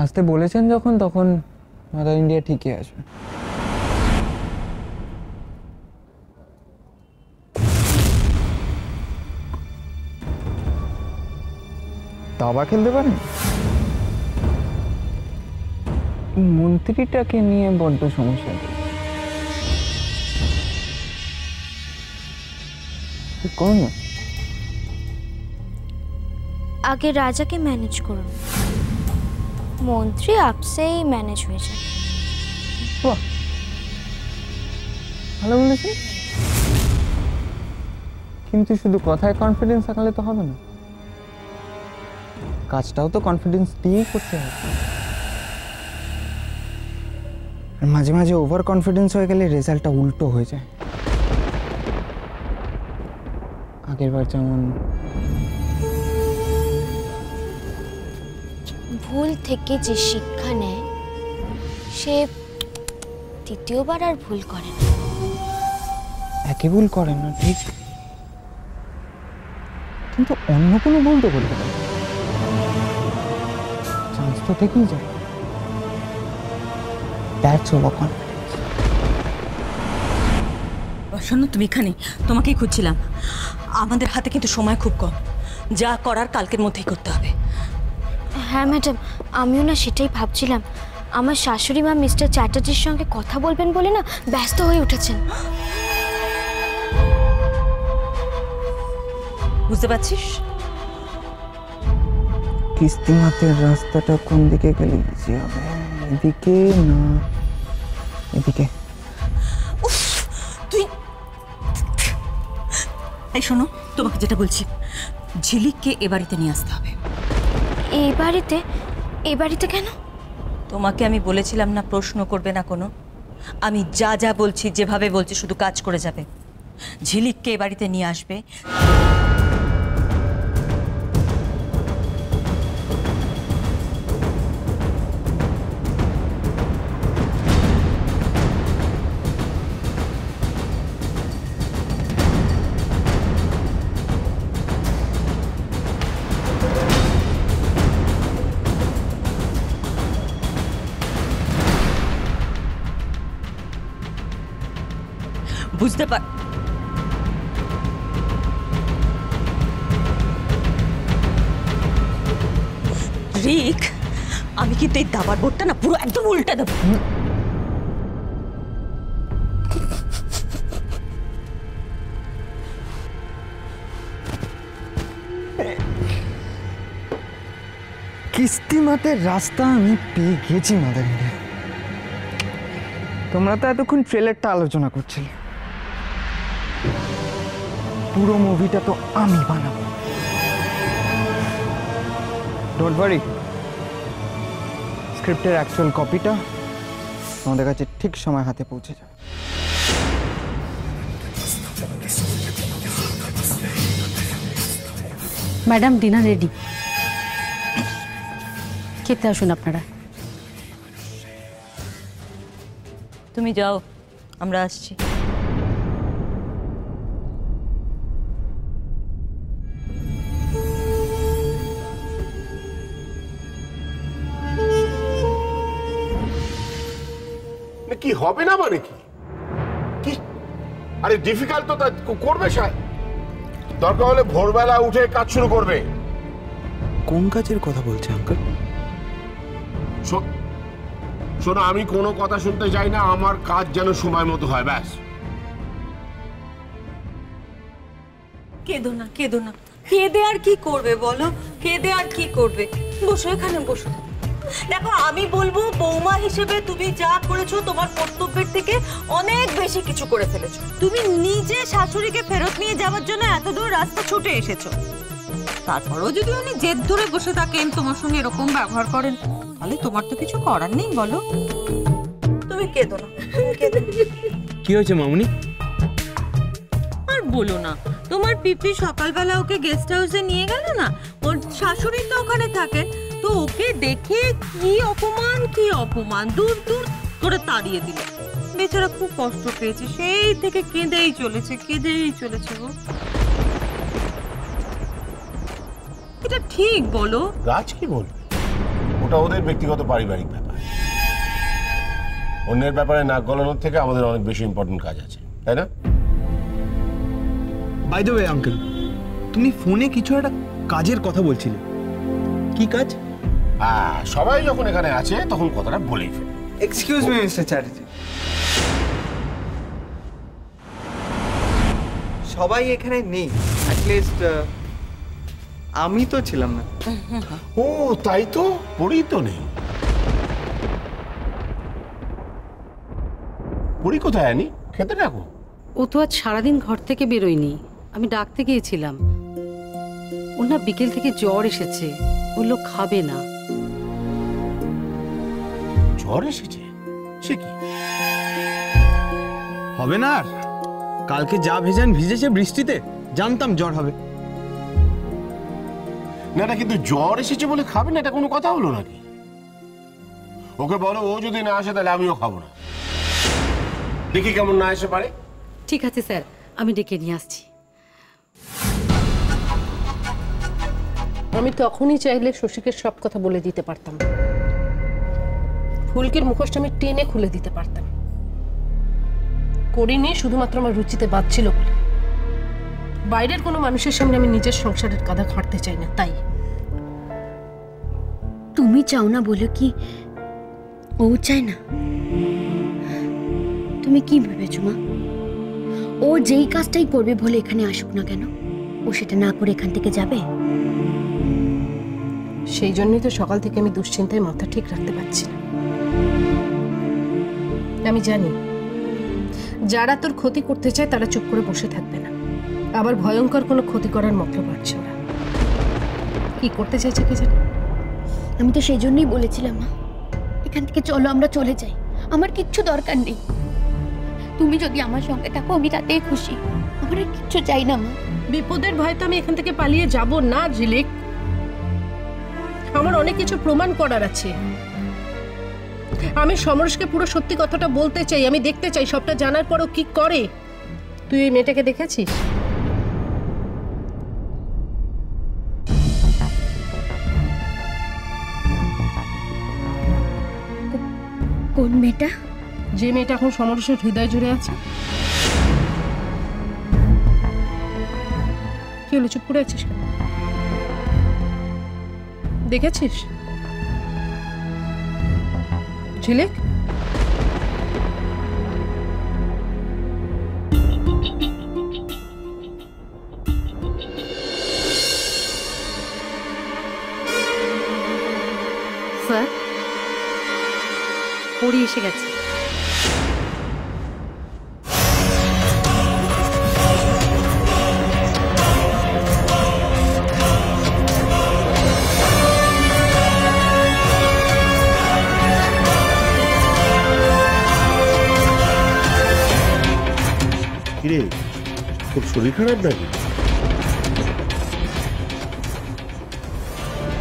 আসতে বলেছেন যখন, তখন মাদার ইন্ডিয়া ঠিকই আসবে। দাবা খেলতে পারেন? মন্ত্রীটাকে নিয়ে বড্ড সমস্যা। করুন না, আগে রাজাকে ম্যানেজ করুন, মন্ত্রী আপসেই ম্যানেজ হয়ে যায়। বাহ, ভালো বলেছেন। কিন্তু শুধু কথায় কনফিডেন্স থাকলে তো হবে না, কাজটাও তো কনফিডেন্স দিয়েই করতে হবে। আর মাঝে মাঝে ওভার কনফিডেন্স হয়ে গেলে রেজাল্টটা উল্টো হয়ে যায়। আগের বার যেমন ভুল থেকে যে শিক্ষা নেয় সে দ্বিতীয়বার আর ভুল করে না। একই ভুল করেন না ঠিক, কিন্তু অন্য কোনো ভুল তো করতে পারে, চান্স তো থেকেই যায়। That's over confidence. শোনো, তুমি এখানে, তোমাকেই খুঁজছিলাম। আমাদের হাতে কিন্তু সময় খুব কম, যা করার কালকের মধ্যেই করতে হবে। হ্যাঁ ম্যাডাম, আমিও না সেটাই ভাবছিলাম। আমার শাশুড়ি মা মিস্টার চ্যাটার্জির সঙ্গে কথা বলবেন বলে না ব্যস্ত হয়ে উঠেছেন। বুঝতে পারছিস? কিস্তিমাতের রাস্তাটা কোন দিকে গেলে ইজি হবে? এদিকে না এদিকে? তুই এই শোনো, তোমাকে যেটা বলছি, ঝিলিককে এ বাড়িতে নিয়ে আসতে হবে। এই বাড়িতে? এই বাড়িতে কেন? তোমাকে আমি বলেছিলাম না প্রশ্ন করবে না কোনো। আমি যা যা বলছি, যেভাবে বলছি শুধু কাজ করে যাবে। ঝিলিককে এ বাড়িতে নিয়ে আসবে। বুঝতে পার রিক, আমি কিন্তু এই দাবার বোর্ডটা না পুরো একদম উল্টে দেবো। কিস্তিমাতের রাস্তা আমি পেয়ে গেছি মাদার ইন্ডিয়া। তোমরা তো এতক্ষণ ট্রেলারটা আলোচনা করছিলে, পুরো মুভিটা তো আমি বানাবো। ডোন্ট ওয়ারি, স্ক্রিপ্টের অ্যাকচুয়াল কপিটা আমাদের কাছে ঠিক সময় হাতে পৌঁছে যাবে। ম্যাডাম, ডিনার রেডি, খেতে আসুন আপনারা। তুমি যাও, আমরা আসছি। কি হবে না মানে কি? আরে ডিফিকাল্ট তো তা করবে, দরকার হলে ভোরবেলা উঠে কাজ শুরু করবে। কোন কাজের কথা বলছে আঙ্কেল? শোনো, আমি কোনো কথা শুনতে চাই না, আমার কাজ যেন সময় মতো হয়, ব্যাস। কেঁদো না, কেঁদো না, কেঁদে আর কি করবে বলো? কেঁদে আর কি করবে? বসো এখানে, বসো। দেখো, আমি বলবো বৌমা হিসেবে তুমি যা করেছো তোমার কর্তব্যের থেকে অনেক বেশি কিছু করে ফেলেছো। তুমি নিজে শাশুড়িকে ফেরত নিয়ে যাওয়ার জন্য এত দূর রাস্তা ছুটে এসেছো। তারপরও যদি উনি জেদ ধরে বসে থাকেন, তোমার সঙ্গে এরকম ব্যবহার করেন, তাহলে তোমার তো কিছু করার নেই, বলো। তুমি কেঁদো না, কেঁদো। কি হয়েছে মামুনি? আর বলো না, তোমার পিপি সকালবেলা ওকে গেস্ট হাউসে নিয়ে গেল না, ওর শাশুড়ি তো ওখানে থাকে, তো ওকে দেখে কি অপমান, কি অপমান, দূর দূর করে তাড়িয়ে দিল। বেচারা খুব কষ্ট পেয়েছে, সেই থেকে কেঁদেই চলেছে, কেঁদেই চলেছে গো। এটা ঠিক বলো? রাজ কি বলবে? ও ওটা ওদের ব্যক্তিগত পারিবারিক ব্যাপার। অন্যের ব্যাপারে নাক গলানোর থেকে আমাদের অনেক বেশি ইম্পর্টেন্ট কাজ আছে, তাই না? বাই দ্য ওয়ে আঙ্কেল, তুমি ফোনে কিছু একটা কাজের কথা বলছিলে, কি কাজ? হ্যাঁ, সবাই যখন এখানে আছে তখন কথাটা বলেই ফেলে। এক্সকিউজ মি মিস্টার চ্যাটার্জি, সবাই এখানে নেই, অ্যাটলিস্ট আমি তো ছিলাম না। ও তাই তো, পড়ি তো নেই। পড়ি কোথায় আনি? খেতে ডাকো। ও তো আজ সারাদিন ঘর থেকে বেরোয়নি, আমি ডাকতে গিয়েছিলাম। ওর না বিকেল থেকে জ্বর এসেছে, বললো খাবে না। জ্বর এসেছে? সে কি? হবে না আর, কালকে যা ভেজান ভিজেছে বৃষ্টিতে, জানতাম জ্বর হবে। না না, কিন্তু জ্বর এসেছে বলে খাবে না, এটা কোনো কথা হলো নাকি? ওকে বলো ও যদি না আসে তাহলে আমিও খাবো না। দেখি কেমন না এসে পারে। ঠিক আছে স্যার, আমি ডেকে নিয়ে আসছি। আমি তখনই চাইলে শশীকে সব কথা বলে দিতে পারতাম, ফুলকির মুখোশটা আমি টেনে খুলে দিতে পারতাম। করিনি শুধুমাত্র আমার রুচিতে বাঁধছিল বলে। বাইরের কোনো মানুষের সামনে আমি নিজের সংসারের কাঁধা খাটতে চাই না, তাই। তুমি চাও না বলে কি ও চায় না? তুমি কি ভেবেছো মা? ও যেই কাজটাই করবে বলে এখানে আসুক না কেন, ও সেটা না করে এখান থেকে যাবে? সেই জন্যই তো সকাল থেকে আমি দুশ্চিন্তায় মাথা ঠিক রাখতে পারছি না। আমি জানি যারা তোর ক্ষতি করতে চায় তারা চুপ করে বসে থাকবে না, আবার ভয়ঙ্কর কোনো ক্ষতি করার মতলব পাচ্ছে ওরা। কি করতে চাইছে কি জানি। আমি তো সেই জন্যই বলেছিলাম মা, এখান থেকে চলো, আমরা চলে যাই, আমার কিচ্ছু দরকার নেই। তুমি যদি আমার সঙ্গে থাকো আমি তাতেই খুশি, আমার আর কিচ্ছু চাই না মা। বিপদের ভয় তো আমি এখান থেকে পালিয়ে যাব না ঝিলিক, আমার অনেক কিছু প্রমাণ করার আছে। আমি সমরেশকে পুরো সত্যি কথাটা বলতে চাই, আমি দেখতে চাই সবটা জানার পরও কি করে। তুই এই মেয়েটাকে দেখেছিস? কোন মেয়েটা? যে মেয়েটা এখন সমরেশের হৃদয় জুড়ে আছে। কি হলো, চুপ করে আছিস কেন? দেখেছিস ঝিলিক? স্যার, পড়ি এসে গেছে। কিরে, তোর শরীর খারাপ নাকি?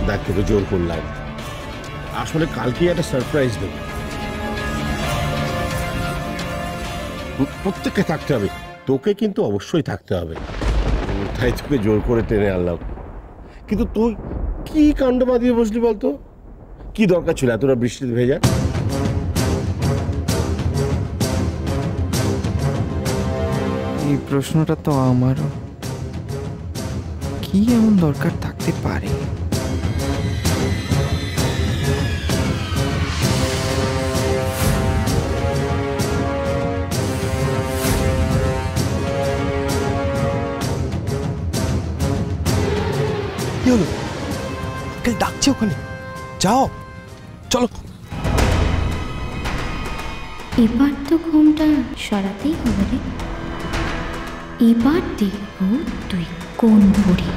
দেখ, তোকে জোর করলাম, আসলে কালকে একটা সারপ্রাইজ দেব। প্রত্যেককে থাকতে হবে, তোকে কিন্তু অবশ্যই থাকতে হবে, তাই তোকে জোর করে টেনে আনলাম। কিন্তু তুই কি কাণ্ড বাঁধিয়ে বসলি বলতো? কি দরকার ছিল এতটা বৃষ্টিতে ভেজা? এই প্রশ্নটা তো আমারও, কি এমন দরকার থাকতে পারে? কি হলো? আঙ্কেল ডাকছে ওখানে, যাও চলো। এবার তো ঘুমটা সরাতেই হবে রে। এবার দেখবো তুই কোন পড়ি।